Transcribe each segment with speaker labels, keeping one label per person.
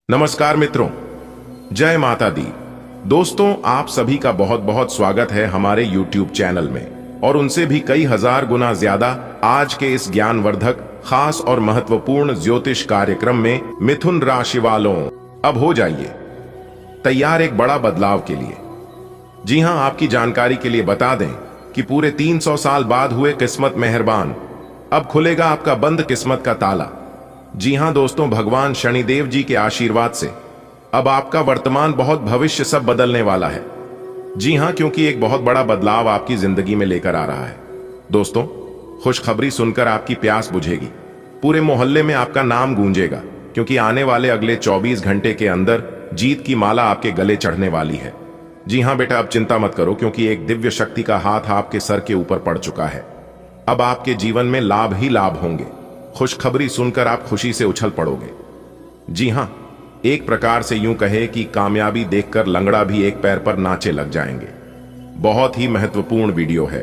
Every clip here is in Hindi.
Speaker 1: नमस्कार मित्रों, जय माता दी। दोस्तों, आप सभी का बहुत बहुत स्वागत है हमारे YouTube चैनल में और उनसे भी कई हजार गुना ज्यादा आज के इस ज्ञानवर्धक, खास और महत्वपूर्ण ज्योतिष कार्यक्रम में मिथुन राशि वालों, अब हो जाइए तैयार एक बड़ा बदलाव के लिए। जी हां, आपकी जानकारी के लिए बता दें कि पूरे 300 साल बाद हुए किस्मत मेहरबान, अब खुलेगा आपका बंद किस्मत का ताला। जी हां दोस्तों, भगवान शनिदेव जी के आशीर्वाद से अब आपका वर्तमान बहुत भविष्य सब बदलने वाला है। जी हां, क्योंकि एक बहुत बड़ा बदलाव आपकी जिंदगी में लेकर आ रहा है। दोस्तों, खुशखबरी सुनकर आपकी प्यास बुझेगी, पूरे मोहल्ले में आपका नाम गूंजेगा, क्योंकि आने वाले अगले 24 घंटे के अंदर जीत की माला आपके गले चढ़ने वाली है। जी हां बेटा, अब चिंता मत करो, क्योंकि एक दिव्य शक्ति का हाथ आपके सर के ऊपर पड़ चुका है। अब आपके जीवन में लाभ ही लाभ होंगे। खुशखबरी सुनकर आप खुशी से उछल पड़ोगे। जी हां, एक प्रकार से यूं कहे कि कामयाबी देखकर लंगड़ा भी एक पैर पर नाचे लग जाएंगे। बहुत ही महत्वपूर्ण वीडियो है,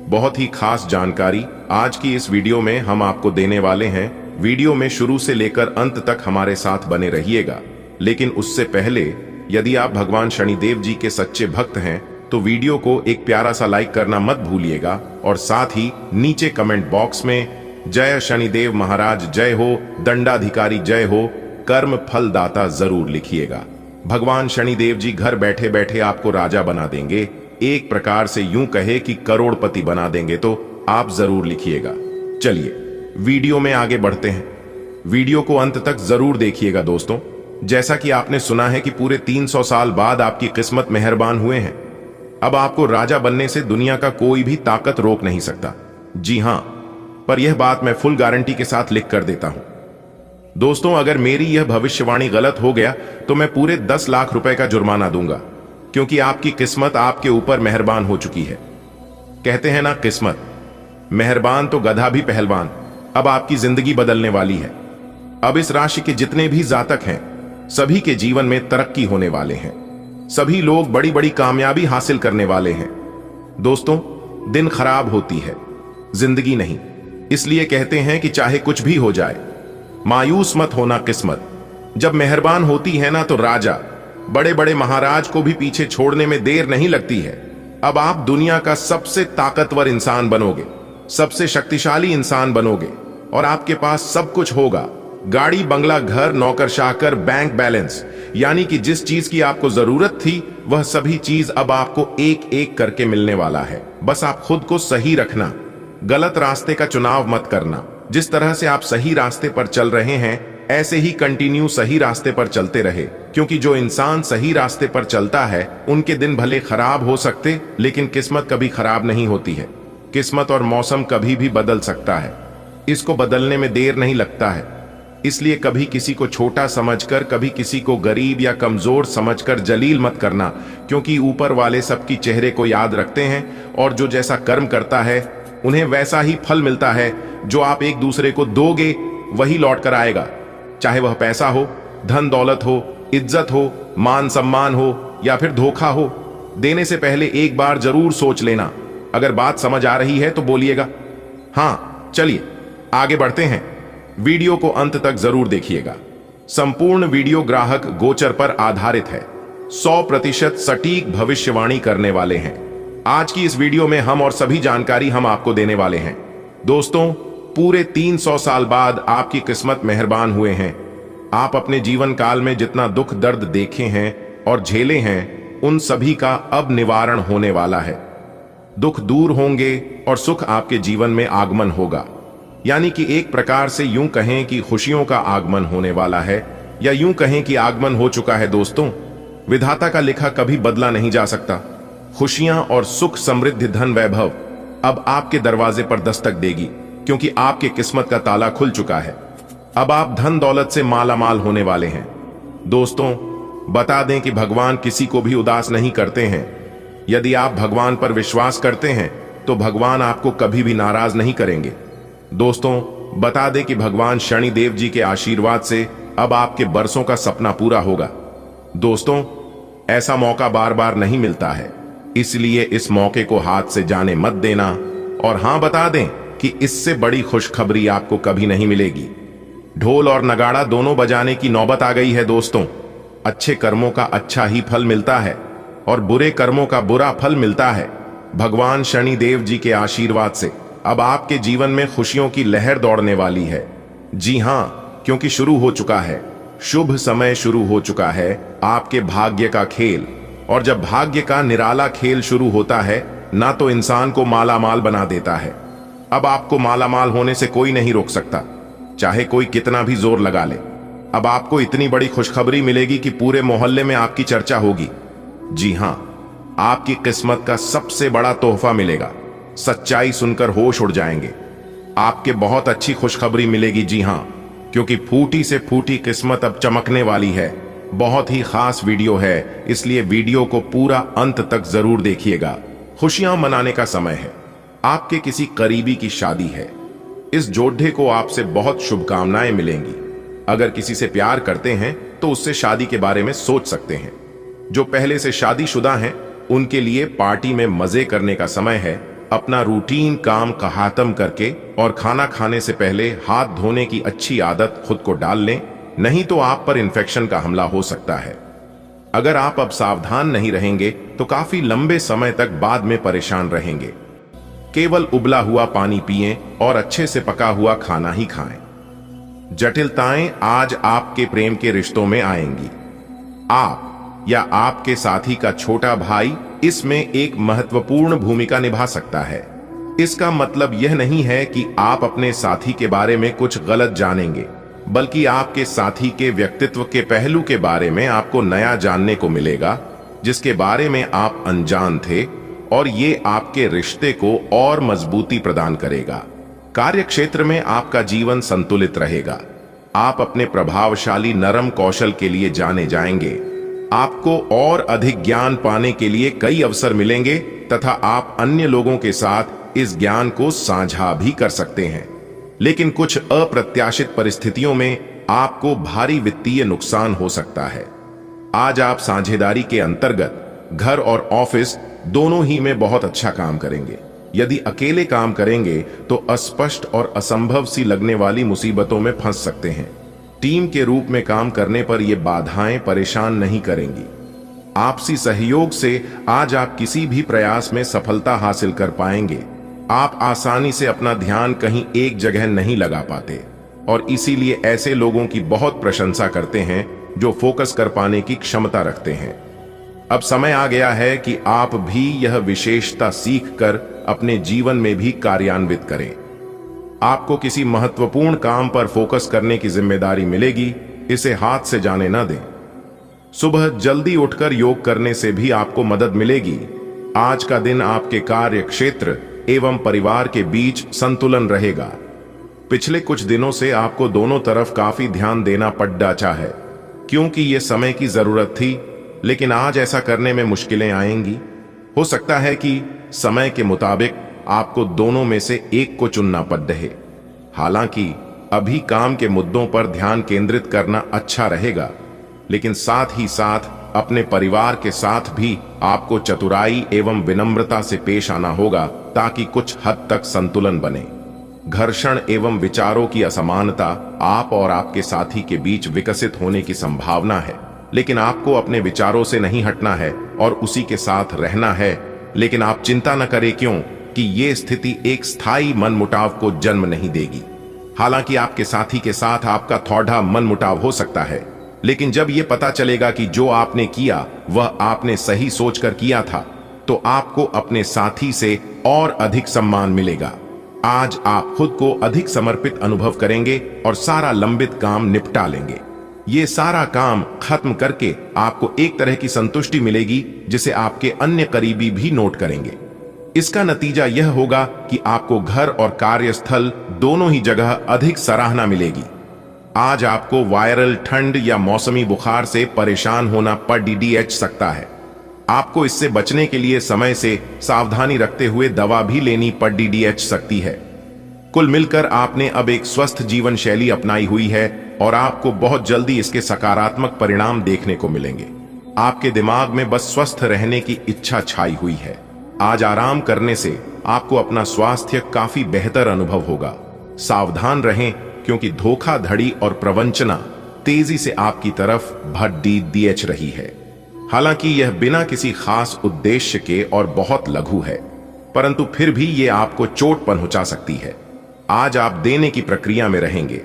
Speaker 1: बहुत ही खास जानकारी आज की इस वीडियो में हम आपको देने वाले हैं। वीडियो में शुरू से लेकर अंत तक हमारे साथ बने रहिएगा। लेकिन उससे पहले, यदि आप भगवान शनिदेव जी के सच्चे भक्त हैं तो वीडियो को एक प्यारा सा लाइक करना मत भूलिएगा और साथ ही नीचे कमेंट बॉक्स में जय शनिदेव महाराज जय हो, दंडाधिकारी जय हो, कर्म फलदाता जरूर लिखिएगा। भगवान शनिदेव जी घर बैठे बैठे आपको राजा बना देंगे, एक प्रकार से यूं कहे कि करोड़पति बना देंगे, तो आप जरूर लिखिएगा। चलिए वीडियो में आगे बढ़ते हैं। वीडियो को अंत तक जरूर देखिएगा दोस्तों। जैसा कि आपने सुना है कि पूरे 300 साल बाद आपकी किस्मत मेहरबान हुए हैं। अब आपको राजा बनने से दुनिया का कोई भी ताकत रोक नहीं सकता। जी हां, पर यह बात मैं फुल गारंटी के साथ लिख कर देता हूं। दोस्तों, अगर मेरी यह भविष्यवाणी गलत हो गया तो मैं पूरे 10 लाख रुपए का जुर्माना दूंगा, क्योंकि आपकी किस्मत आपके ऊपर मेहरबान हो चुकी है। कहते हैं ना, किस्मत मेहरबान तो गधा भी पहलवान। अब आपकी जिंदगी बदलने वाली है। अब इस राशि के जितने भी जातक हैं, सभी के जीवन में तरक्की होने वाले हैं। सभी लोग बड़ी बड़ी कामयाबी हासिल करने वाले हैं। दोस्तों, दिन खराब होती है, जिंदगी नहीं। इसलिए कहते हैं कि चाहे कुछ भी हो जाए, मायूस मत होना। किस्मत जब मेहरबान होती है ना, तो राजा, बड़े बड़े महाराज को भी पीछे छोड़ने में देर नहीं लगती है। अब आप दुनिया का सबसे ताकतवर इंसान बनोगे, सबसे शक्तिशाली इंसान बनोगे और आपके पास सब कुछ होगा। गाड़ी, बंगला, घर, नौकर चाकर, बैंक बैलेंस, यानी कि जिस चीज की आपको जरूरत थी वह सभी चीज अब आपको एक एक करके मिलने वाला है। बस आप खुद को सही रखना, गलत रास्ते का चुनाव मत करना। जिस तरह से आप सही रास्ते पर चल रहे हैं, ऐसे ही कंटिन्यू सही रास्ते पर चलते रहे, क्योंकि जो इंसान सही रास्ते पर चलता है उनके दिन भले खराब हो सकते, लेकिन किस्मत कभी खराब नहीं होती है। किस्मत और मौसम कभी भी बदल सकता है, इसको बदलने में देर नहीं लगता है। इसलिए कभी किसी को छोटा समझकर, कभी किसी को गरीब या कमजोर समझकर जलील मत करना, क्योंकि ऊपर वाले सबकी चेहरे को याद रखते हैं और जो जैसा कर्म करता है उन्हें वैसा ही फल मिलता है। जो आप एक दूसरे को दोगे वही लौट कर आएगा, चाहे वह पैसा हो, धन दौलत हो, इज्जत हो, मान सम्मान हो या फिर धोखा हो। देने से पहले एक बार जरूर सोच लेना। अगर बात समझ आ रही है तो बोलिएगा हाँ। चलिए आगे बढ़ते हैं। वीडियो को अंत तक जरूर देखिएगा। संपूर्ण वीडियो ग्राहक गोचर पर आधारित है, 100% सटीक भविष्यवाणी करने वाले हैं। आज की इस वीडियो में हम और सभी जानकारी हम आपको देने वाले हैं। दोस्तों, पूरे 300 साल बाद आपकी किस्मत मेहरबान हुए हैं। आप अपने जीवन काल में जितना दुख दर्द देखे हैं और झेले हैं, उन सभी का अब निवारण होने वाला है। दुख दूर होंगे और सुख आपके जीवन में आगमन होगा। यानी कि एक प्रकार से यूं कहें कि खुशियों का आगमन होने वाला है, या यूं कहें कि आगमन हो चुका है। दोस्तों, विधाता का लिखा कभी बदला नहीं जा सकता। खुशियां और सुख, समृद्धि, धन, वैभव अब आपके दरवाजे पर दस्तक देगी, क्योंकि आपके किस्मत का ताला खुल चुका है। अब आप धन दौलत से माला माल होने वाले हैं। दोस्तों, बता दें कि भगवान किसी को भी उदास नहीं करते हैं। यदि आप भगवान पर विश्वास करते हैं तो भगवान आपको कभी भी नाराज नहीं करेंगे। दोस्तों, बता दें कि भगवान शनिदेव जी के आशीर्वाद से अब आपके बरसों का सपना पूरा होगा। दोस्तों, ऐसा मौका बार बार नहीं मिलता है, इसलिए इस मौके को हाथ से जाने मत देना। और हां, बता दें कि इससे बड़ी खुशखबरी आपको कभी नहीं मिलेगी। ढोल और नगाड़ा दोनों बजाने की नौबत आ गई है दोस्तों। अच्छे कर्मों का अच्छा ही फल मिलता है और बुरे कर्मों का बुरा फल मिलता है। भगवान शनि देव जी के आशीर्वाद से अब आपके जीवन में खुशियों की लहर दौड़ने वाली है। जी हां, क्योंकि शुरू हो चुका है, शुभ समय शुरू हो चुका है आपके भाग्य का खेल। और जब भाग्य का निराला खेल शुरू होता है ना तो इंसान को मालामाल बना देता है। अब आपको मालामाल होने से कोई नहीं रोक सकता, चाहे कोई कितना भी जोर लगा ले। अब आपको इतनी बड़ी खुशखबरी मिलेगी कि पूरे मोहल्ले में आपकी चर्चा होगी। जी हां, आपकी किस्मत का सबसे बड़ा तोहफा मिलेगा। सच्चाई सुनकर होश उड़ जाएंगे। आपके बहुत अच्छी खुशखबरी मिलेगी। जी हां, क्योंकि फूटी से फूटी किस्मत अब चमकने वाली है। बहुत ही खास वीडियो है, इसलिए वीडियो को पूरा अंत तक जरूर देखिएगा। खुशियां मनाने का समय है। आपके किसी करीबी की शादी है। इस जोड़े को आपसे बहुत शुभकामनाएं मिलेंगी। अगर किसी से प्यार करते हैं तो उससे शादी के बारे में सोच सकते हैं। जो पहले से शादीशुदा हैं उनके लिए पार्टी में मजे करने का समय है। अपना रूटीन काम का खत्म करके और खाना खाने से पहले हाथ धोने की अच्छी आदत खुद को डाल लें, नहीं तो आप पर इन्फेक्शन का हमला हो सकता है। अगर आप अब सावधान नहीं रहेंगे तो काफी लंबे समय तक बाद में परेशान रहेंगे। केवल उबला हुआ पानी पिएं और अच्छे से पका हुआ खाना ही खाएं। जटिलताएं आज आपके प्रेम के रिश्तों में आएंगी। आप या आपके साथी का छोटा भाई इसमें एक महत्वपूर्ण भूमिका निभा सकता है। इसका मतलब यह नहीं है कि आप अपने साथी के बारे में कुछ गलत जानेंगे, बल्कि आपके साथी के व्यक्तित्व के पहलू के बारे में आपको नया जानने को मिलेगा, जिसके बारे में आप अनजान थे, और ये आपके रिश्ते को और मजबूती प्रदान करेगा। कार्य क्षेत्र में आपका जीवन संतुलित रहेगा। आप अपने प्रभावशाली नरम कौशल के लिए जाने जाएंगे। आपको और अधिक ज्ञान पाने के लिए कई अवसर मिलेंगे तथा आप अन्य लोगों के साथ इस ज्ञान को साझा भी कर सकते हैं। लेकिन कुछ अप्रत्याशित परिस्थितियों में आपको भारी वित्तीय नुकसान हो सकता है। आज आप साझेदारी के अंतर्गत घर और ऑफिस दोनों ही में बहुत अच्छा काम करेंगे। यदि अकेले काम करेंगे तो अस्पष्ट और असंभव सी लगने वाली मुसीबतों में फंस सकते हैं। टीम के रूप में काम करने पर ये बाधाएं परेशान नहीं करेंगी। आपसी सहयोग से आज आप किसी भी प्रयास में सफलता हासिल कर पाएंगे। आप आसानी से अपना ध्यान कहीं एक जगह नहीं लगा पाते और इसीलिए ऐसे लोगों की बहुत प्रशंसा करते हैं जो फोकस कर पाने की क्षमता रखते हैं। अब समय आ गया है कि आप भी यह विशेषता सीखकर अपने जीवन में भी कार्यान्वित करें। आपको किसी महत्वपूर्ण काम पर फोकस करने की जिम्मेदारी मिलेगी, इसे हाथ से जाने न दें। सुबह जल्दी उठकर योग करने से भी आपको मदद मिलेगी। आज का दिन आपके कार्य क्षेत्र एवं परिवार के बीच संतुलन रहेगा। पिछले कुछ दिनों से आपको दोनों तरफ काफी ध्यान देना पड़ डाचा है, क्योंकि यह समय की जरूरत थी, लेकिन आज ऐसा करने में मुश्किलें आएंगी। हो सकता है कि समय के मुताबिक आपको दोनों में से एक को चुनना पड़ रहे। हालांकि अभी काम के मुद्दों पर ध्यान केंद्रित करना अच्छा रहेगा, लेकिन साथ ही साथ अपने परिवार के साथ भी आपको चतुराई एवं विनम्रता से पेश आना होगा ताकि कुछ हद तक संतुलन बने। घर्षण एवं विचारों की असमानता आप और आपके साथी के बीच विकसित होने की संभावना है, लेकिन आपको अपने विचारों से नहीं हटना है और उसी के साथ रहना है। लेकिन आप चिंता न करें, क्यों कि ये स्थिति एक स्थायी मनमुटाव को जन्म नहीं देगी। हालांकि आपके साथी के साथ आपका थोड़ा मनमुटाव हो सकता है, लेकिन जब ये पता चलेगा कि जो आपने किया वह आपने सही सोचकर किया था, तो आपको अपने साथी से और अधिक सम्मान मिलेगा। आज आप खुद को अधिक समर्पित अनुभव करेंगे और सारा लंबित काम निपटा लेंगे। ये सारा काम खत्म करके आपको एक तरह की संतुष्टि मिलेगी जिसे आपके अन्य करीबी भी नोट करेंगे। इसका नतीजा यह होगा कि आपको घर और कार्यस्थल दोनों ही जगह अधिक सराहना मिलेगी। आज आपको वायरल ठंड या मौसमी बुखार से परेशान होना पड़ सकता है। आपको इससे बचने के लिए समय से सावधानी रखते हुए दवा भी लेनी पड़ सकती है। कुल मिलकर आपने अब एक स्वस्थ जीवन शैली अपनाई हुई है और आपको बहुत जल्दी इसके सकारात्मक परिणाम देखने को मिलेंगे। आपके दिमाग में बस स्वस्थ रहने की इच्छा छाई हुई है। आज आराम करने से आपको अपना स्वास्थ्य काफी बेहतर अनुभव होगा। सावधान रहें, क्योंकि धोखाधड़ी और प्रवंचना तेजी से आपकी तरफ बढ़ रही है। हालांकि यह बिना किसी खास उद्देश्य के और बहुत लघु है, परंतु फिर भी यह आपको चोट पहुंचा सकती है। आज आप देने की प्रक्रिया में रहेंगे।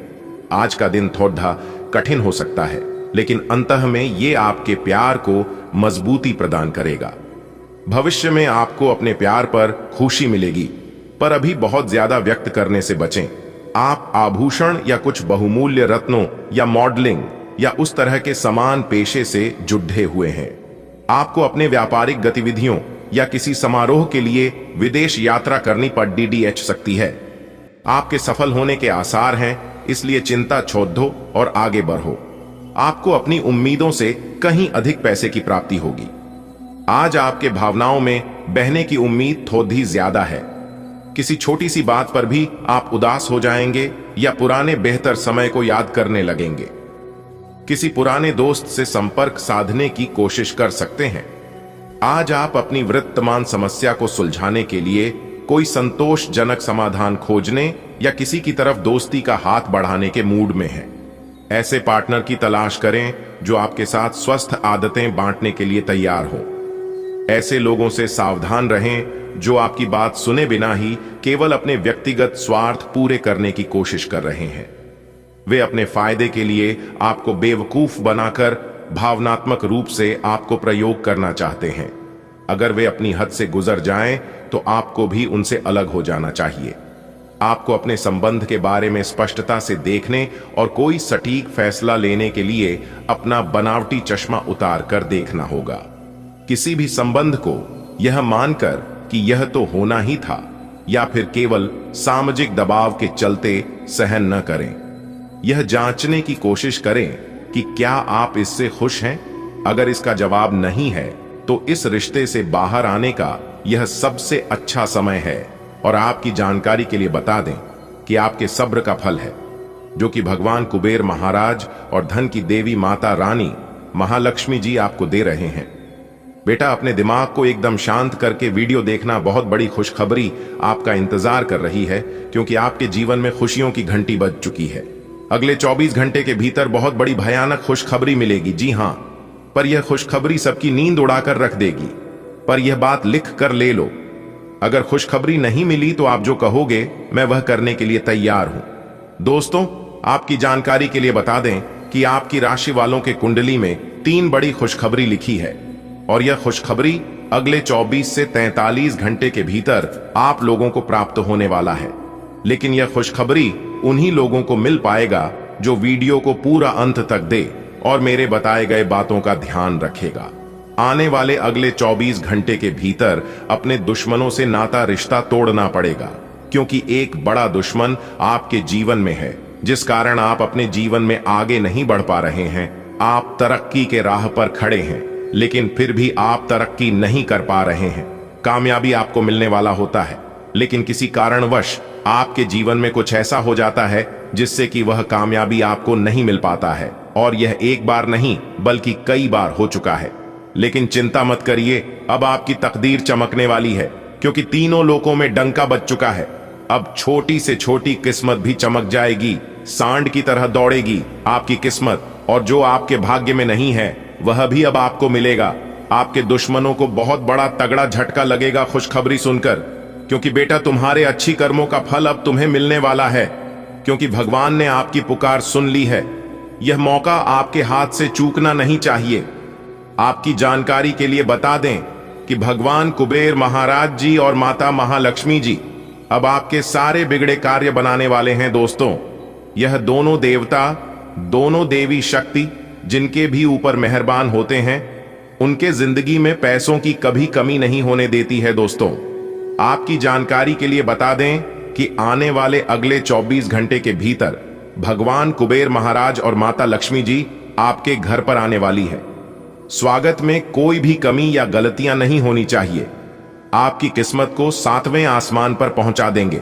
Speaker 1: आज का दिन थोड़ा कठिन हो सकता है, लेकिन अंतः में यह आपके प्यार को मजबूती प्रदान करेगा। भविष्य में आपको अपने प्यार पर खुशी मिलेगी, पर अभी बहुत ज्यादा व्यक्त करने से बचें। आप आभूषण या कुछ बहुमूल्य रत्नों या मॉडलिंग या उस तरह के समान पेशे से जुड़े हुए हैं। आपको अपने व्यापारिक गतिविधियों या किसी समारोह के लिए विदेश यात्रा करनी पड़ सकती है। आपके सफल होने के आसार हैं, इसलिए चिंता छोड़ दो और आगे बढ़ो। आपको अपनी उम्मीदों से कहीं अधिक पैसे की प्राप्ति होगी। आज आपके भावनाओं में बहने की उम्मीद थोड़ी ज्यादा है। किसी छोटी सी बात पर भी आप उदास हो जाएंगे या पुराने बेहतर समय को याद करने लगेंगे। किसी पुराने दोस्त से संपर्क साधने की कोशिश कर सकते हैं। आज आप अपनी वर्तमान समस्या को सुलझाने के लिए कोई संतोषजनक समाधान खोजने या किसी की तरफ दोस्ती का हाथ बढ़ाने के मूड में हैं। ऐसे पार्टनर की तलाश करें जो आपके साथ स्वस्थ आदतें बांटने के लिए तैयार हो। ऐसे लोगों से सावधान रहें जो आपकी बात सुने बिना ही केवल अपने व्यक्तिगत स्वार्थ पूरे करने की कोशिश कर रहे हैं। वे अपने फायदे के लिए आपको बेवकूफ बनाकर भावनात्मक रूप से आपको प्रयोग करना चाहते हैं। अगर वे अपनी हद से गुजर जाएं, तो आपको भी उनसे अलग हो जाना चाहिए। आपको अपने संबंध के बारे में स्पष्टता से देखने और कोई सटीक फैसला लेने के लिए अपना बनावटी चश्मा उतार कर देखना होगा। किसी भी संबंध को यह मानकर कि यह तो होना ही था या फिर केवल सामाजिक दबाव के चलते सहन न करें। यह जांचने की कोशिश करें कि क्या आप इससे खुश हैं। अगर इसका जवाब नहीं है, तो इस रिश्ते से बाहर आने का यह सबसे अच्छा समय है। और आपकी जानकारी के लिए बता दें कि आपके सब्र का फल है, जो कि भगवान कुबेर महाराज और धन की देवी माता रानी महालक्ष्मी जी आपको दे रहे हैं। बेटा, अपने दिमाग को एकदम शांत करके वीडियो देखना। बहुत बड़ी खुशखबरी आपका इंतजार कर रही है, क्योंकि आपके जीवन में खुशियों की घंटी बज चुकी है। अगले 24 घंटे के भीतर बहुत बड़ी भयानक खुशखबरी मिलेगी। जी हां, पर यह खुशखबरी सबकी नींद उड़ाकर रख देगी। पर यह बात लिख कर ले लो, अगर खुशखबरी नहीं मिली तो आप जो कहोगे मैं वह करने के लिए तैयार हूं। दोस्तों, आपकी जानकारी के लिए बता दें कि आपकी राशि वालों के कुंडली में 3 बड़ी खुशखबरी लिखी है, और यह खुशखबरी अगले 24 से 43 घंटे के भीतर आप लोगों को प्राप्त होने वाला है। लेकिन यह खुशखबरी उन्हीं लोगों को मिल पाएगा जो वीडियो को पूरा अंत तक दे और मेरे बताए गए बातों का ध्यान रखेगा। आने वाले अगले 24 घंटे के भीतर अपने दुश्मनों से नाता रिश्ता तोड़ना पड़ेगा, क्योंकि एक बड़ा दुश्मन आपके जीवन में है, जिस कारण आप अपने जीवन में आगे नहीं बढ़ पा रहे हैं। आप तरक्की के राह पर खड़े हैं, लेकिन फिर भी आप तरक्की नहीं कर पा रहे हैं। कामयाबी आपको मिलने वाला होता है, लेकिन किसी कारणवश आपके जीवन में कुछ ऐसा हो जाता है जिससे कि वह कामयाबी आपको नहीं मिल पाता है। और यह एक बार नहीं बल्कि कई बार हो चुका है। लेकिन चिंता मत करिए, अब आपकी तकदीर चमकने वाली है, क्योंकि तीनों लोकों में डंका बज चुका है। अब छोटी से छोटी किस्मत भी चमक जाएगी, सांड की तरह दौड़ेगी आपकी किस्मत, और जो आपके भाग्य में नहीं है वह भी अब आपको मिलेगा। आपके दुश्मनों को बहुत बड़ा तगड़ा झटका लगेगा खुशखबरी सुनकर, क्योंकि बेटा, तुम्हारे अच्छी कर्मों का फल अब तुम्हें मिलने वाला है, क्योंकि भगवान ने आपकी पुकार सुन ली है। यह मौका आपके हाथ से चूकना नहीं चाहिए। आपकी जानकारी के लिए बता दें कि भगवान कुबेर महाराज जी और माता महालक्ष्मी जी अब आपके सारे बिगड़े कार्य बनाने वाले हैं। दोस्तों, यह दोनों देवता, दोनों देवी शक्ति जिनके भी ऊपर मेहरबान होते हैं, उनके जिंदगी में पैसों की कभी कमी नहीं होने देती है। दोस्तों, आपकी जानकारी के लिए बता दें कि आने वाले अगले 24 घंटे के भीतर भगवान कुबेर महाराज और माता लक्ष्मी जी आपके घर पर आने वाली है। स्वागत में कोई भी कमी या गलतियां नहीं होनी चाहिए। आपकी किस्मत को 7वें आसमान पर पहुंचा देंगे।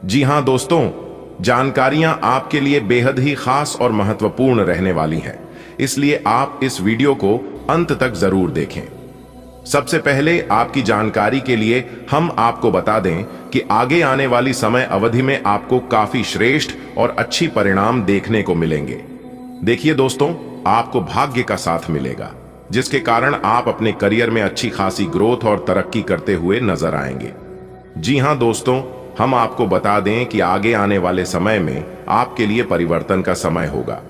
Speaker 1: जी हां दोस्तों, जानकारियां आपके लिए बेहद ही खास और महत्वपूर्ण रहने वाली हैं, इसलिए आप इस वीडियो को अंत तक जरूर देखें। सबसे पहले आपकी जानकारी के लिए हम आपको बता दें कि आगे आने वाली समय अवधि में आपको काफी श्रेष्ठ और अच्छी परिणाम देखने को मिलेंगे। देखिए दोस्तों, आपको भाग्य का साथ मिलेगा, जिसके कारण आप अपने करियर में अच्छी खासी ग्रोथ और तरक्की करते हुए नजर आएंगे। जी हां दोस्तों, हम आपको बता दें कि आगे आने वाले समय में आपके लिए परिवर्तन का समय होगा।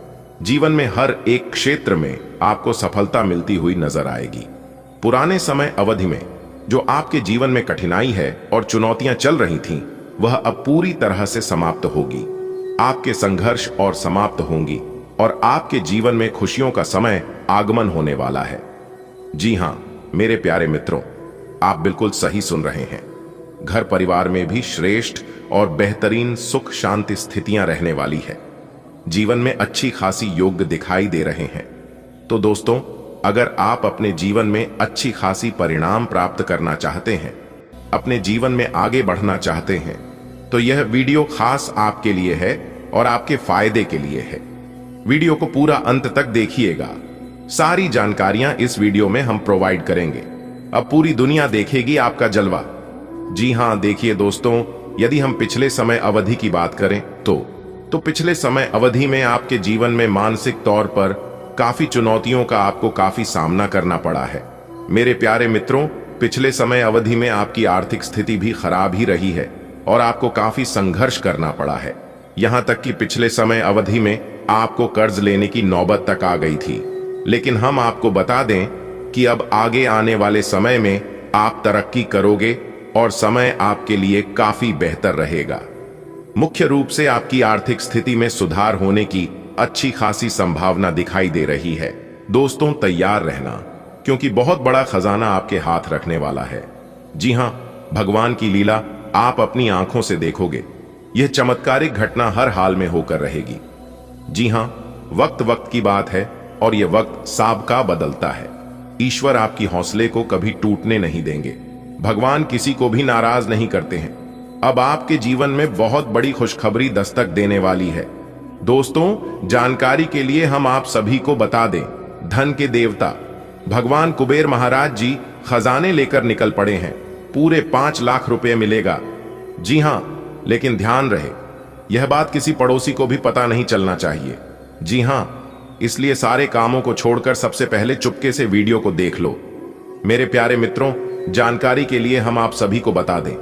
Speaker 1: जीवन में हर एक क्षेत्र में आपको सफलता मिलती हुई नजर आएगी। पुराने समय अवधि में जो आपके जीवन में कठिनाई है और चुनौतियां चल रही थीं, वह अब पूरी तरह से समाप्त होगी। आपके संघर्ष और समाप्त होंगी और आपके जीवन में खुशियों का समय आगमन होने वाला है। जी हां मेरे प्यारे मित्रों, आप बिल्कुल सही सुन रहे हैं। घर परिवार में भी श्रेष्ठ और बेहतरीन सुख शांति स्थितियां रहने वाली है। जीवन में अच्छी खासी योग दिखाई दे रहे हैं। तो दोस्तों, अगर आप अपने जीवन में अच्छी खासी परिणाम प्राप्त करना चाहते हैं, अपने जीवन में आगे बढ़ना चाहते हैं, तो यह वीडियो खास आपके लिए है और आपके फायदे के लिए है। वीडियो को पूरा अंत तक देखिएगा। सारी जानकारियां इस वीडियो में हम प्रोवाइड करेंगे। अब पूरी दुनिया देखेगी आपका जलवा। जी हां देखिए दोस्तों, यदि हम पिछले समय अवधि की बात करें तो पिछले समय अवधि में आपके जीवन में मानसिक तौर पर काफी चुनौतियों का आपको काफी सामना करना पड़ा है। मेरे प्यारे मित्रों, पिछले समय अवधि में आपकी आर्थिक स्थिति भी खराब ही रही है और आपको काफी संघर्ष करना पड़ा है। यहां तक कि पिछले समय अवधि में आपको कर्ज लेने की नौबत तक आ गई थी। लेकिन हम आपको बता दें कि अब आगे आने वाले समय में आप तरक्की करोगे और समय आपके लिए काफी बेहतर रहेगा। मुख्य रूप से आपकी आर्थिक स्थिति में सुधार होने की अच्छी खासी संभावना दिखाई दे रही है। दोस्तों, तैयार रहना, क्योंकि बहुत बड़ा खजाना आपके हाथ रखने वाला है। जी हां, भगवान की लीला आप अपनी आंखों से देखोगे। यह चमत्कारिक घटना हर हाल में होकर रहेगी। जी हां, वक्त वक्त की बात है और यह वक्त साबका बदलता है। ईश्वर आपकी हौसले को कभी टूटने नहीं देंगे। भगवान किसी को भी नाराज नहीं करते हैं। अब आपके जीवन में बहुत बड़ी खुशखबरी दस्तक देने वाली है। दोस्तों, जानकारी के लिए हम आप सभी को बता दें, धन के देवता भगवान कुबेर महाराज जी खजाने लेकर निकल पड़े हैं। पूरे 5 लाख रुपए मिलेगा। जी हां, लेकिन ध्यान रहे, यह बात किसी पड़ोसी को भी पता नहीं चलना चाहिए। जी हां, इसलिए सारे कामों को छोड़कर सबसे पहले चुपके से वीडियो को देख लो। मेरे प्यारे मित्रों, जानकारी के लिए हम आप सभी को बता दें,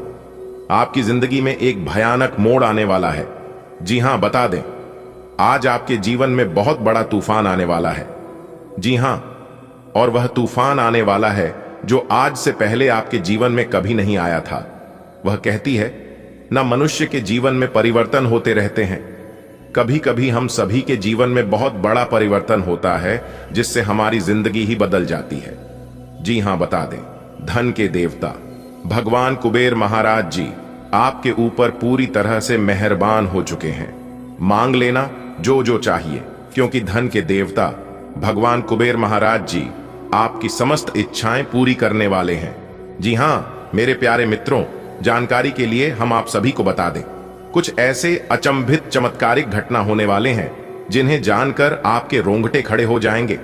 Speaker 1: आपकी जिंदगी में एक भयानक मोड़ आने वाला है। जी हां, बता दें, आज आपके जीवन में बहुत बड़ा तूफान आने वाला है। जी हां, और वह तूफान आने वाला है जो आज से पहले आपके जीवन में कभी नहीं आया था। वह कहती है ना, मनुष्य के जीवन में परिवर्तन होते रहते हैं। कभी कभी हम सभी के जीवन में बहुत बड़ा परिवर्तन होता है, जिससे हमारी जिंदगी ही बदल जाती है। जी हां, बता दें, धन के देवता भगवान कुबेर महाराज जी आपके ऊपर पूरी तरह से मेहरबान हो चुके हैं। मांग लेना जो जो चाहिए, क्योंकि धन के देवता भगवान कुबेर महाराज जी आपकी समस्त इच्छाएं पूरी करने वाले हैं। जी हां मेरे प्यारे मित्रों, जानकारी के लिए हम आप सभी को बता दें, कुछ ऐसे अचंभित चमत्कारिक घटना होने वाले हैं जिन्हें जानकर आपके रोंगटे खड़े हो जाएंगे।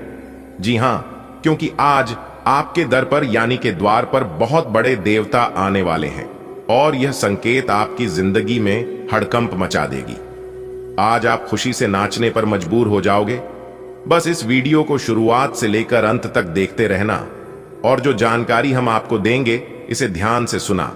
Speaker 1: जी हां, क्योंकि आज आपके दर पर यानी के द्वार पर बहुत बड़े देवता आने वाले हैं और यह संकेत आपकी जिंदगी में हड़कंप मचा देगी। आज आप खुशी से नाचने पर मजबूर हो जाओगे। बस इस वीडियो को शुरुआत से लेकर अंत तक देखते रहना और जो जानकारी हम आपको देंगे इसे ध्यान से सुना।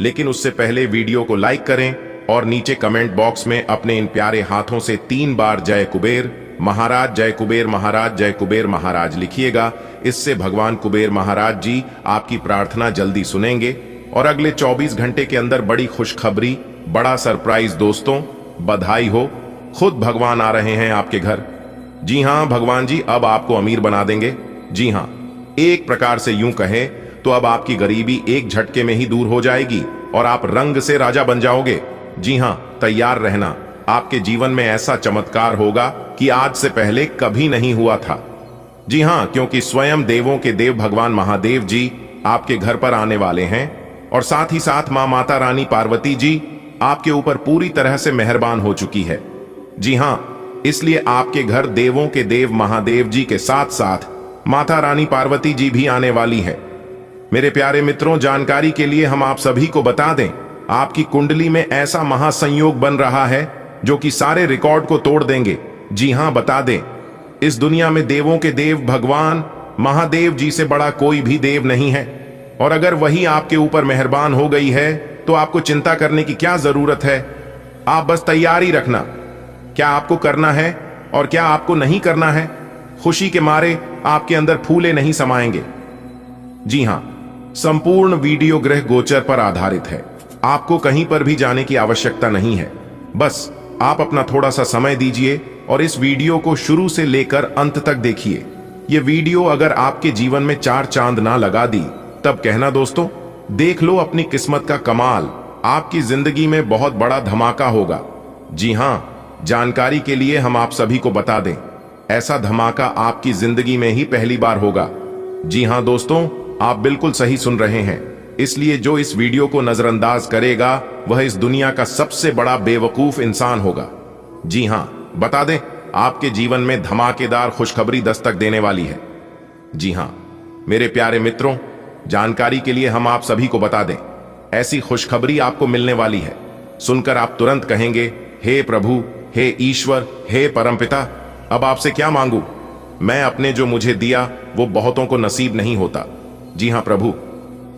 Speaker 1: लेकिन उससे पहले वीडियो को लाइक करें और नीचे कमेंट बॉक्स में अपने इन प्यारे हाथों से 3 बार जय कुबेर महाराज, जय कुबेर महाराज, जय कुबेर महाराज लिखिएगा। इससे भगवान कुबेर महाराज जी आपकी प्रार्थना जल्दी सुनेंगे और अगले 24 घंटे के अंदर बड़ी खुशखबरी, बड़ा सरप्राइज। दोस्तों, बधाई हो, खुद भगवान आ रहे हैं आपके घर। जी हां, भगवान जी अब आपको अमीर बना देंगे। जी हां, एक प्रकार से यूं कहें तो अब आपकी गरीबी एक झटके में ही दूर हो जाएगी और आप रंग से राजा बन जाओगे। जी हां, तैयार रहना, आपके जीवन में ऐसा चमत्कार होगा कि आज से पहले कभी नहीं हुआ था। जी हां, क्योंकि स्वयं देवों के देव भगवान महादेव जी आपके घर पर आने वाले हैं और साथ ही साथ मां माता रानी पार्वती जी आपके ऊपर पूरी तरह से मेहरबान हो चुकी है। जी हां, इसलिए आपके घर देवों के देव महादेव जी के साथ साथ माता रानी पार्वती जी भी आने वाली है। मेरे प्यारे मित्रों, जानकारी के लिए हम आप सभी को बता दें, आपकी कुंडली में ऐसा महासंयोग बन रहा है जो कि सारे रिकॉर्ड को तोड़ देंगे। जी हां, बता दें, इस दुनिया में देवों के देव भगवान महादेव जी से बड़ा कोई भी देव नहीं है। और अगर वही आपके ऊपर मेहरबान हो गई है तो आपको चिंता करने की क्या जरूरत है। आप बस तैयारी रखना, क्या आपको करना है और क्या आपको नहीं करना है। खुशी के मारे आपके अंदर फूले नहीं समाएंगे। जी हां, संपूर्ण वीडियो ग्रह गोचर पर आधारित है। आपको कहीं पर भी जाने की आवश्यकता नहीं है। बस आप अपना थोड़ा सा समय दीजिए और इस वीडियो को शुरू से लेकर अंत तक देखिए। यह वीडियो अगर आपके जीवन में 4 चांद ना लगा दी तब कहना दोस्तों, देख लो अपनी किस्मत का कमाल। आपकी जिंदगी में बहुत बड़ा धमाका होगा। जी हां, जानकारी के लिए हम आप सभी को बता दें, ऐसा धमाका आपकी जिंदगी में ही पहली बार होगा। जी हां दोस्तों, आप बिल्कुल सही सुन रहे हैं। इसलिए जो इस वीडियो को नजरअंदाज करेगा वह इस दुनिया का सबसे बड़ा बेवकूफ इंसान होगा। जी हां, बता दें, आपके जीवन में धमाकेदार खुशखबरी दस्तक देने वाली है। जी हां मेरे प्यारे मित्रों, जानकारी के लिए हम आप सभी को बता दें, ऐसी खुशखबरी आपको मिलने वाली है। सुनकर आप तुरंत कहेंगे, हे प्रभु, हे ईश्वर, हे परमपिता, अब आपसे क्या मांगू। मैं अपने जो मुझे दिया वो बहुतों को नसीब नहीं होता। जी हां प्रभु,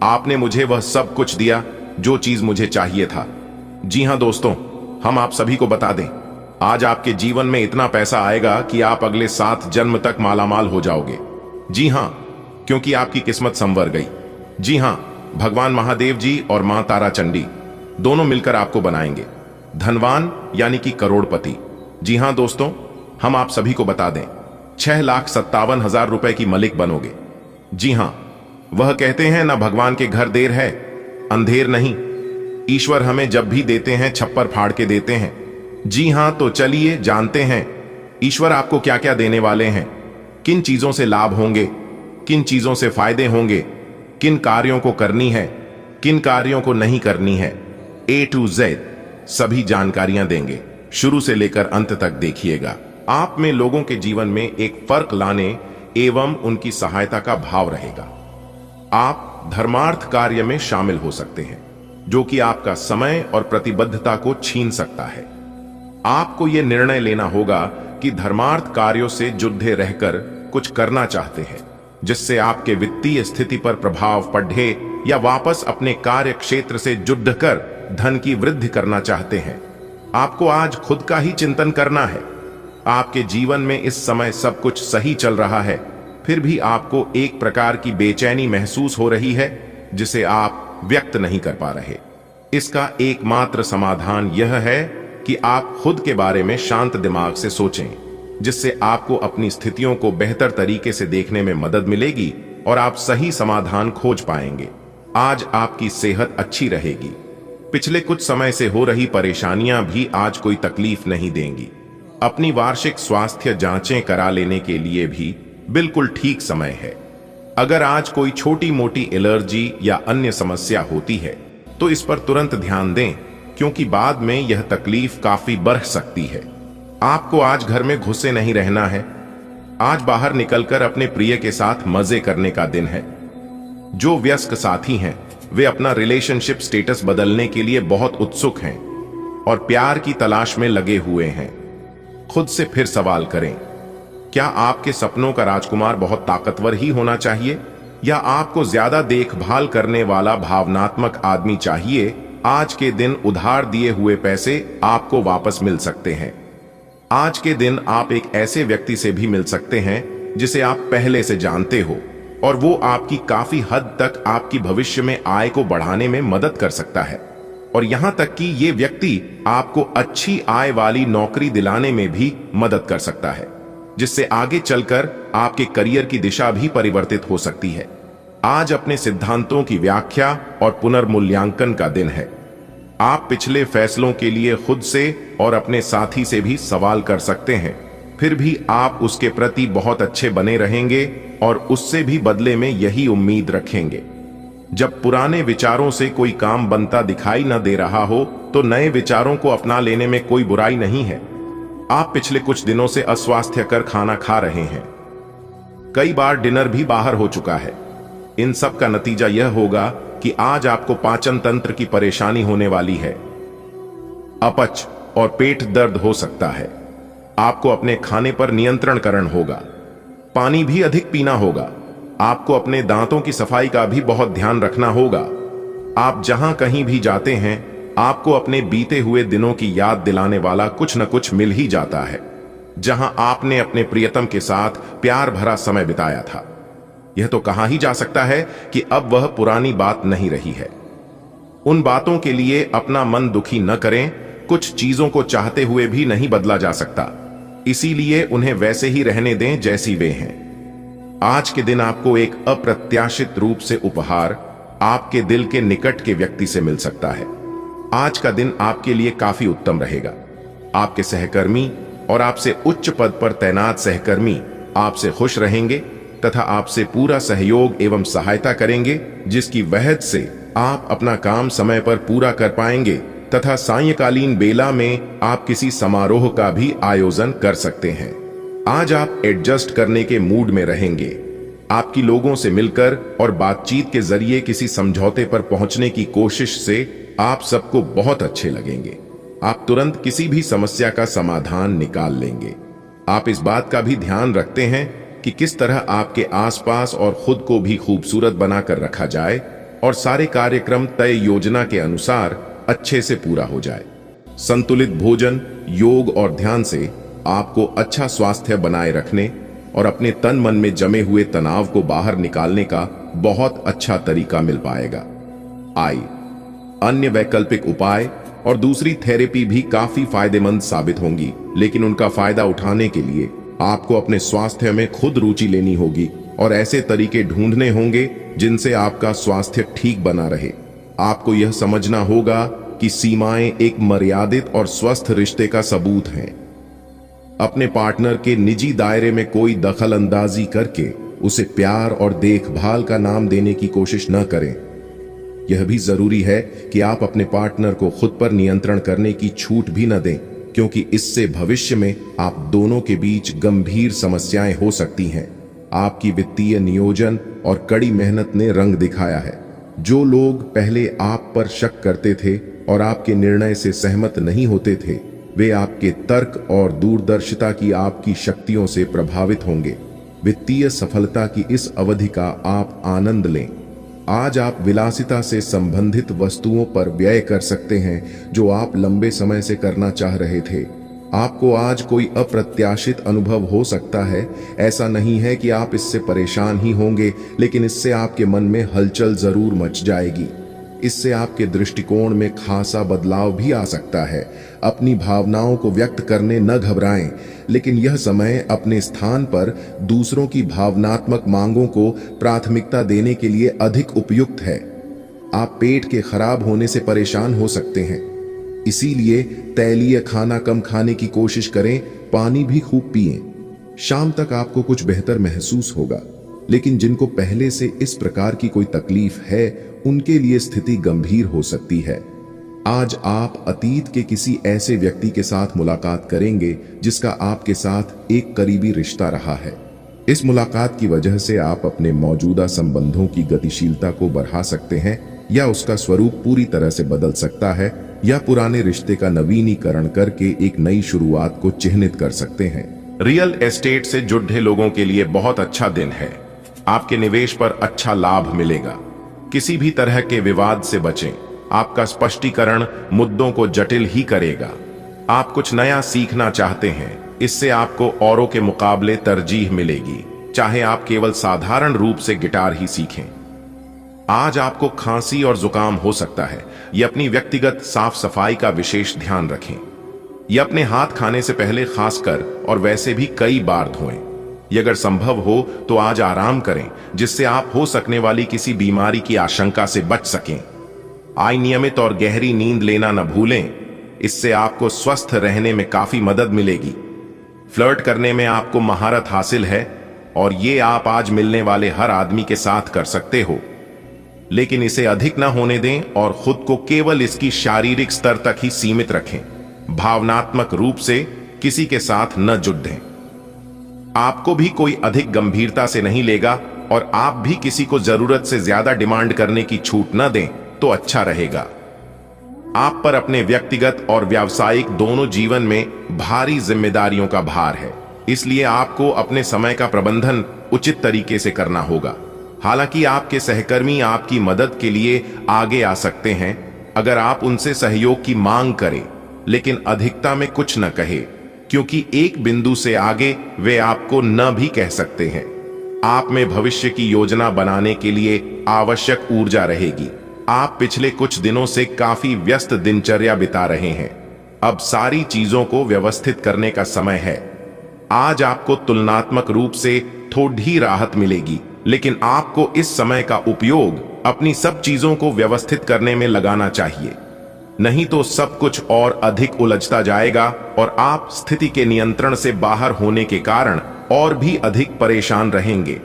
Speaker 1: आपने मुझे वह सब कुछ दिया जो चीज मुझे चाहिए था। जी हां दोस्तों, हम आप सभी को बता दें, आज आपके जीवन में इतना पैसा आएगा कि आप अगले 7 जन्म तक मालामाल हो जाओगे। जी हां, क्योंकि आपकी किस्मत संवर गई। जी हां, भगवान महादेव जी और मां तारा चंडी दोनों मिलकर आपको बनाएंगे धनवान, यानी कि करोड़पति। जी हां दोस्तों, हम आप सभी को बता दें, 6,57,000 रुपए की मलिक बनोगे। जी हां, वह कहते हैं ना, भगवान के घर देर है अंधेर नहीं। ईश्वर हमें जब भी देते हैं छप्पर फाड़ के देते हैं। जी हां, तो चलिए जानते हैं ईश्वर आपको क्या क्या देने वाले हैं, किन चीजों से लाभ होंगे, किन चीजों से फायदे होंगे, किन कार्यों को करनी है, किन कार्यों को नहीं करनी है। A to Z सभी जानकारियां देंगे। शुरू से लेकर अंत तक देखिएगा। आप में लोगों के जीवन में एक फर्क लाने एवं उनकी सहायता का भाव रहेगा। आप धर्मार्थ कार्य में शामिल हो सकते हैं, जो कि आपका समय और प्रतिबद्धता को छीन सकता है। आपको यह निर्णय लेना होगा कि धर्मार्थ कार्यों से जुड़े रहकर कुछ करना चाहते हैं, जिससे आपके वित्तीय स्थिति पर प्रभाव पड़े, या वापस अपने कार्य क्षेत्र से जुड़कर धन की वृद्धि करना चाहते हैं। आपको आज खुद का ही चिंतन करना है। आपके जीवन में इस समय सब कुछ सही चल रहा है, फिर भी आपको एक प्रकार की बेचैनी महसूस हो रही है जिसे आप व्यक्त नहीं कर पा रहे। इसका एकमात्र समाधान यह है कि आप खुद के बारे में शांत दिमाग से सोचें, जिससे आपको अपनी स्थितियों को बेहतर तरीके से देखने में मदद मिलेगी और आप सही समाधान खोज पाएंगे। आज आपकी सेहत अच्छी रहेगी। पिछले कुछ समय से हो रही परेशानियां भी आज कोई तकलीफ नहीं देंगी। अपनी वार्षिक स्वास्थ्य जांचें करा लेने के लिए भी बिल्कुल ठीक समय है। अगर आज कोई छोटी मोटी एलर्जी या अन्य समस्या होती है तो इस पर तुरंत ध्यान दें, क्योंकि बाद में यह तकलीफ काफी बढ़ सकती है। आपको आज घर में घुसे नहीं रहना है। आज बाहर निकलकर अपने प्रिय के साथ मजे करने का दिन है। जो वयस्क साथी हैं वे अपना रिलेशनशिप स्टेटस बदलने के लिए बहुत उत्सुक हैं और प्यार की तलाश में लगे हुए हैं। खुद से फिर सवाल करें, क्या आपके सपनों का राजकुमार बहुत ताकतवर ही होना चाहिए, या आपको ज्यादा देखभाल करने वाला भावनात्मक आदमी चाहिए। आज के दिन उधार दिए हुए पैसे आपको वापस मिल सकते हैं। आज के दिन आप एक ऐसे व्यक्ति से भी मिल सकते हैं जिसे आप पहले से जानते हो, और वो आपकी काफी हद तक आपकी भविष्य में आय को बढ़ाने में मदद कर सकता है। और यहां तक कि ये व्यक्ति आपको अच्छी आय वाली नौकरी दिलाने में भी मदद कर सकता है, जिससे आगे चलकर आपके करियर की दिशा भी परिवर्तित हो सकती है। आज अपने सिद्धांतों की व्याख्या और पुनर्मूल्यांकन का दिन है। आप पिछले फैसलों के लिए खुद से और अपने साथी से भी सवाल कर सकते हैं, फिर भी आप उसके प्रति बहुत अच्छे बने रहेंगे और उससे भी बदले में यही उम्मीद रखेंगे। जब पुराने विचारों से कोई काम बनता दिखाई न दे रहा हो तो नए विचारों को अपना लेने में कोई बुराई नहीं है। आप पिछले कुछ दिनों से अस्वास्थ्यकर खाना खा रहे हैं, कई बार डिनर भी बाहर हो चुका है। इन सब का नतीजा यह होगा कि आज आपको पाचन तंत्र की परेशानी होने वाली है। अपच और पेट दर्द हो सकता है। आपको अपने खाने पर नियंत्रण करना होगा। पानी भी अधिक पीना होगा। आपको अपने दांतों की सफाई का भी बहुत ध्यान रखना होगा। आप जहां कहीं भी जाते हैं, आपको अपने बीते हुए दिनों की याद दिलाने वाला कुछ न कुछ मिल ही जाता है, जहां आपने अपने प्रियतम के साथ प्यार भरा समय बिताया था। यह तो कहा ही जा सकता है कि अब वह पुरानी बात नहीं रही है। उन बातों के लिए अपना मन दुखी न करें। कुछ चीजों को चाहते हुए भी नहीं बदला जा सकता, इसीलिए उन्हें वैसे ही रहने दें जैसी वे हैं। आज के दिन आपको एक अप्रत्याशित रूप से उपहार आपके दिल के निकट के व्यक्ति से मिल सकता है। आज का दिन आपके लिए काफी उत्तम रहेगा। आपके सहकर्मी और आपसे उच्च पद पर तैनात सहकर्मी आपसे खुश रहेंगे तथा आपसे पूरा सहयोग एवं सहायता करेंगे, जिसकी वजह से आप अपना काम समय पर पूरा कर पाएंगे तथा सायंकालीन बेला में आप किसी समारोह का भी आयोजन कर सकते हैं। आज आप एडजस्ट करने के मूड में रहेंगे। आपकी लोगों से मिलकर और बातचीत के जरिए किसी समझौते पर पहुंचने की कोशिश से आप सबको बहुत अच्छे लगेंगे। आप तुरंत किसी भी समस्या का समाधान निकाल लेंगे। आप इस बात का भी ध्यान रखते हैं कि किस तरह आपके आसपास और खुद को भी खूबसूरत बनाकर रखा जाए और सारे कार्यक्रम तय योजना के अनुसार अच्छे से पूरा हो जाए। संतुलित भोजन, योग और ध्यान से आपको अच्छा स्वास्थ्य बनाए रखने और अपने तन मन में जमे हुए तनाव को बाहर निकालने का बहुत अच्छा तरीका मिल पाएगा। अन्य वैकल्पिक उपाय और दूसरी थेरेपी भी काफी फायदेमंद साबित होंगी, लेकिन उनका फायदा उठाने के लिए आपको अपने स्वास्थ्य में खुद रुचि लेनी होगी और ऐसे तरीके ढूंढने होंगे जिनसे आपका स्वास्थ्य ठीक बना रहे। आपको यह समझना होगा कि सीमाएं एक मर्यादित और स्वस्थ रिश्ते का सबूत हैं। अपने पार्टनर के निजी दायरे में कोई दखल अंदाजी करके उसे प्यार और देखभाल का नाम देने की कोशिश न करें। यह भी जरूरी है कि आप अपने पार्टनर को खुद पर नियंत्रण करने की छूट भी न दें, क्योंकि इससे भविष्य में आप दोनों के बीच गंभीर समस्याएं हो सकती हैं। आपकी वित्तीय नियोजन और कड़ी मेहनत ने रंग दिखाया है। जो लोग पहले आप पर शक करते थे और आपके निर्णय से सहमत नहीं होते थे, वे आपके तर्क और दूरदर्शिता की आपकी शक्तियों से प्रभावित होंगे। वित्तीय सफलता की इस अवधि का आप आनंद लें। आज आप विलासिता से संबंधित वस्तुओं पर व्यय कर सकते हैं जो आप लंबे समय से करना चाह रहे थे। आपको आज कोई अप्रत्याशित अनुभव हो सकता है। ऐसा नहीं है कि आप इससे परेशान ही होंगे, लेकिन इससे आपके मन में हलचल जरूर मच जाएगी। इससे आपके दृष्टिकोण में खासा बदलाव भी आ सकता है। अपनी भावनाओं को व्यक्त करने न घबराएं, लेकिन यह समय अपने स्थान पर दूसरों की भावनात्मक मांगों को प्राथमिकता देने के लिए अधिक उपयुक्त है। आप पेट के खराब होने से परेशान हो सकते हैं, इसीलिए तैलीय खाना कम खाने की कोशिश करें। पानी भी खूब पिएं। शाम तक आपको कुछ बेहतर महसूस होगा, लेकिन जिनको पहले से इस प्रकार की कोई तकलीफ है, उनके लिए स्थिति गंभीर हो सकती है। आज आप अतीत के किसी ऐसे व्यक्ति के साथ मुलाकात करेंगे जिसका आपके साथ एक करीबी रिश्ता रहा है। इस मुलाकात की वजह से आप अपने मौजूदा संबंधों की गतिशीलता को बढ़ा सकते हैं, या उसका स्वरूप पूरी तरह से बदल सकता है, या पुराने रिश्ते का नवीनीकरण करके एक नई शुरुआत को चिह्नित कर सकते हैं। रियल एस्टेट से जुड़े लोगों के लिए बहुत अच्छा दिन है। आपके निवेश पर अच्छा लाभ मिलेगा। किसी भी तरह के विवाद से बचें। आपका स्पष्टीकरण मुद्दों को जटिल ही करेगा। आप कुछ नया सीखना चाहते हैं, इससे आपको औरों के मुकाबले तरजीह मिलेगी, चाहे आप केवल साधारण रूप से गिटार ही सीखें। आज आपको खांसी और जुकाम हो सकता है। यह अपनी व्यक्तिगत साफ सफाई का विशेष ध्यान रखें। यह अपने हाथ खाने से पहले खासकर और वैसे भी कई बार धोएं। यह अगर संभव हो तो आज आराम करें, जिससे आप हो सकने वाली किसी बीमारी की आशंका से बच सकें। नियमित और गहरी नींद लेना न भूलें, इससे आपको स्वस्थ रहने में काफी मदद मिलेगी। फ्लर्ट करने में आपको महारत हासिल है और ये आप आज मिलने वाले हर आदमी के साथ कर सकते हो, लेकिन इसे अधिक ना होने दें और खुद को केवल इसकी शारीरिक स्तर तक ही सीमित रखें। भावनात्मक रूप से किसी के साथ न जुड़ दें। आपको भी कोई अधिक गंभीरता से नहीं लेगा और आप भी किसी को जरूरत से ज्यादा डिमांड करने की छूट न दें तो अच्छा रहेगा। आप पर अपने व्यक्तिगत और व्यावसायिक दोनों जीवन में भारी जिम्मेदारियों का भार है, इसलिए आपको अपने समय का प्रबंधन उचित तरीके से करना होगा। हालांकि आपके सहकर्मी आपकी मदद के लिए आगे आ सकते हैं अगर आप उनसे सहयोग की मांग करें, लेकिन अधिकता में कुछ न कहे, क्योंकि एक बिंदु से आगे वे आपको न भी कह सकते हैं। आप में भविष्य की योजना बनाने के लिए आवश्यक ऊर्जा रहेगी। आप पिछले कुछ दिनों से काफी व्यस्त दिनचर्या बिता रहे हैं। अब सारी चीजों को व्यवस्थित करने का समय है। आज आपको तुलनात्मक रूप से थोड़ी राहत मिलेगी, लेकिन आपको इस समय का उपयोग अपनी सब चीजों को व्यवस्थित करने में लगाना चाहिए, नहीं तो सब कुछ और अधिक उलझता जाएगा और आप स्थिति के नियंत्रण से बाहर होने के कारण और भी अधिक परेशान रहेंगे।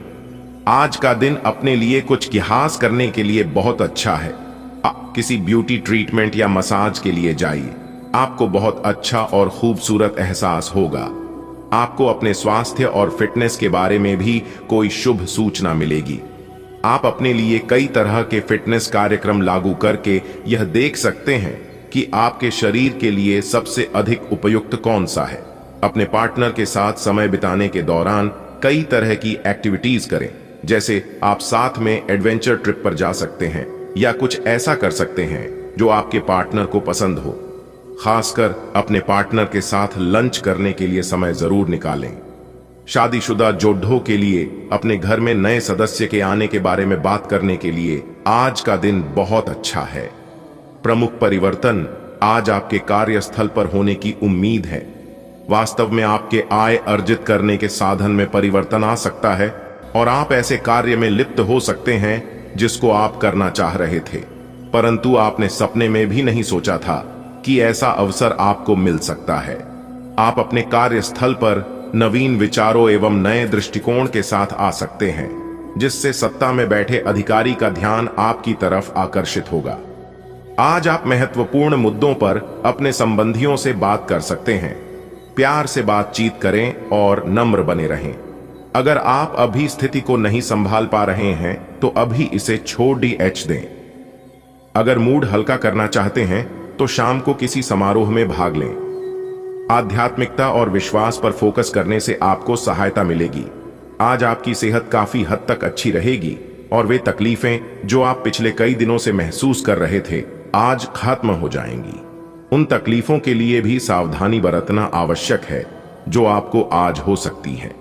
Speaker 1: आज का दिन अपने लिए कुछ खास करने के लिए बहुत अच्छा है। किसी ब्यूटी ट्रीटमेंट या मसाज के लिए जाइए। आपको बहुत अच्छा और खूबसूरत एहसास होगा। आपको अपने स्वास्थ्य और फिटनेस के बारे में भी कोई शुभ सूचना मिलेगी। आप अपने लिए कई तरह के फिटनेस कार्यक्रम लागू करके यह देख सकते हैं कि आपके शरीर के लिए सबसे अधिक उपयुक्त कौन सा है। अपने पार्टनर के साथ समय बिताने के दौरान कई तरह की एक्टिविटीज करें, जैसे आप साथ में एडवेंचर ट्रिप पर जा सकते हैं या कुछ ऐसा कर सकते हैं जो आपके पार्टनर को पसंद हो। खासकर अपने पार्टनर के साथ लंच करने के लिए समय जरूर निकालें। शादीशुदा जोड़ों के लिए अपने घर में नए सदस्य के आने के बारे में बात करने के लिए आज का दिन बहुत अच्छा है। प्रमुख परिवर्तन आज आपके कार्यस्थल पर होने की उम्मीद है। वास्तव में आपके आय अर्जित करने के साधन में परिवर्तन आ सकता है और आप ऐसे कार्य में लिप्त हो सकते हैं जिसको आप करना चाह रहे थे, परंतु आपने सपने में भी नहीं सोचा था कि ऐसा अवसर आपको मिल सकता है। आप अपने कार्यस्थल पर नवीन विचारों एवं नए दृष्टिकोण के साथ आ सकते हैं, जिससे सत्ता में बैठे अधिकारी का ध्यान आपकी तरफ आकर्षित होगा। आज आप महत्वपूर्ण मुद्दों पर अपने संबंधियों से बात कर सकते हैं। प्यार से बातचीत करें और नम्र बने रहें। अगर आप अभी स्थिति को नहीं संभाल पा रहे हैं तो अभी इसे छोड़ दें। अगर मूड हल्का करना चाहते हैं तो शाम को किसी समारोह में भाग लें। आध्यात्मिकता और विश्वास पर फोकस करने से आपको सहायता मिलेगी। आज आपकी सेहत काफी हद तक अच्छी रहेगी और वे तकलीफें जो आप पिछले कई दिनों से महसूस कर रहे थे आज खत्म हो जाएंगी। उन तकलीफों के लिए भी सावधानी बरतना आवश्यक है जो आपको आज हो सकती है।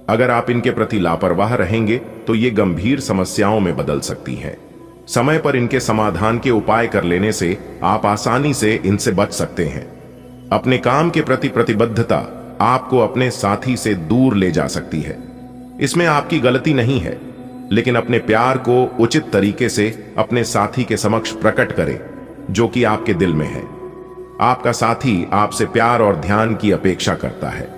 Speaker 1: अगर आप इनके प्रति लापरवाह रहेंगे तो ये गंभीर समस्याओं में बदल सकती हैं। समय पर इनके समाधान के उपाय कर लेने से आप आसानी से इनसे बच सकते हैं। अपने काम के प्रति प्रतिबद्धता आपको अपने साथी से दूर ले जा सकती है। इसमें आपकी गलती नहीं है, लेकिन अपने प्यार को उचित तरीके से अपने साथी के समक्ष प्रकट करें जो कि आपके दिल में है। आपका साथी आपसे प्यार और ध्यान की अपेक्षा करता है।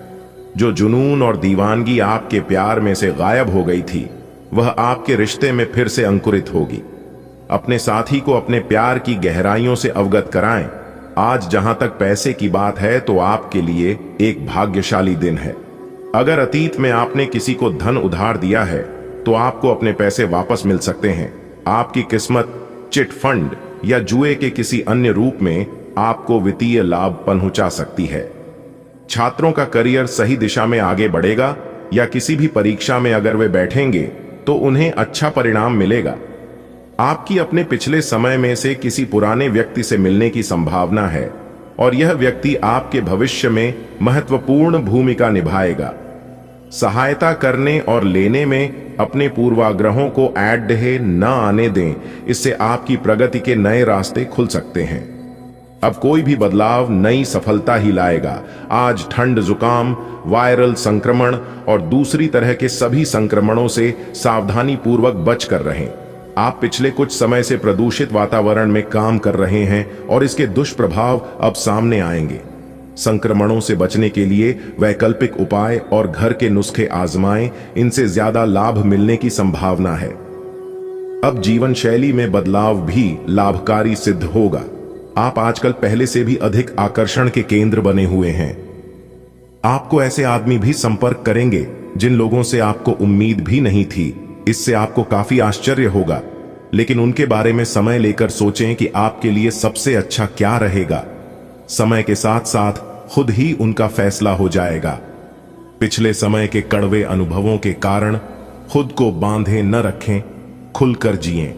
Speaker 1: जो जुनून और दीवानगी आपके प्यार में से गायब हो गई थी, वह आपके रिश्ते में फिर से अंकुरित होगी। अपने साथी को अपने प्यार की गहराइयों से अवगत कराएं। आज जहां तक पैसे की बात है तो आपके लिए एक भाग्यशाली दिन है। अगर अतीत में आपने किसी को धन उधार दिया है तो आपको अपने पैसे वापस मिल सकते हैं। आपकी किस्मत चिट फंड या जुए के किसी अन्य रूप में आपको वित्तीय लाभ पहुंचा सकती है। छात्रों का करियर सही दिशा में आगे बढ़ेगा या किसी भी परीक्षा में अगर वे बैठेंगे तो उन्हें अच्छा परिणाम मिलेगा। आपकी अपने पिछले समय में से किसी पुराने व्यक्ति से मिलने की संभावना है और यह व्यक्ति आपके भविष्य में महत्वपूर्ण भूमिका निभाएगा। सहायता करने और लेने में अपने पूर्वाग्रहों को ऐड न आने दें, इससे आपकी प्रगति के नए रास्ते खुल सकते हैं। अब कोई भी बदलाव नई सफलता ही लाएगा। आज ठंड, जुकाम, वायरल संक्रमण और दूसरी तरह के सभी संक्रमणों से सावधानी पूर्वक बच कर रहें। आप पिछले कुछ समय से प्रदूषित वातावरण में काम कर रहे हैं और इसके दुष्प्रभाव अब सामने आएंगे। संक्रमणों से बचने के लिए वैकल्पिक उपाय और घर के नुस्खे आजमाएं, इनसे ज्यादा लाभ मिलने की संभावना है। अब जीवन शैली में बदलाव भी लाभकारी सिद्ध होगा। आप आजकल पहले से भी अधिक आकर्षण के केंद्र बने हुए हैं। आपको ऐसे आदमी भी संपर्क करेंगे जिन लोगों से आपको उम्मीद भी नहीं थी। इससे आपको काफी आश्चर्य होगा, लेकिन उनके बारे में समय लेकर सोचें कि आपके लिए सबसे अच्छा क्या रहेगा। समय के साथ साथ खुद ही उनका फैसला हो जाएगा। पिछले समय के कड़वे अनुभवों के कारण खुद को बांधे न रखें, खुलकर जिएं।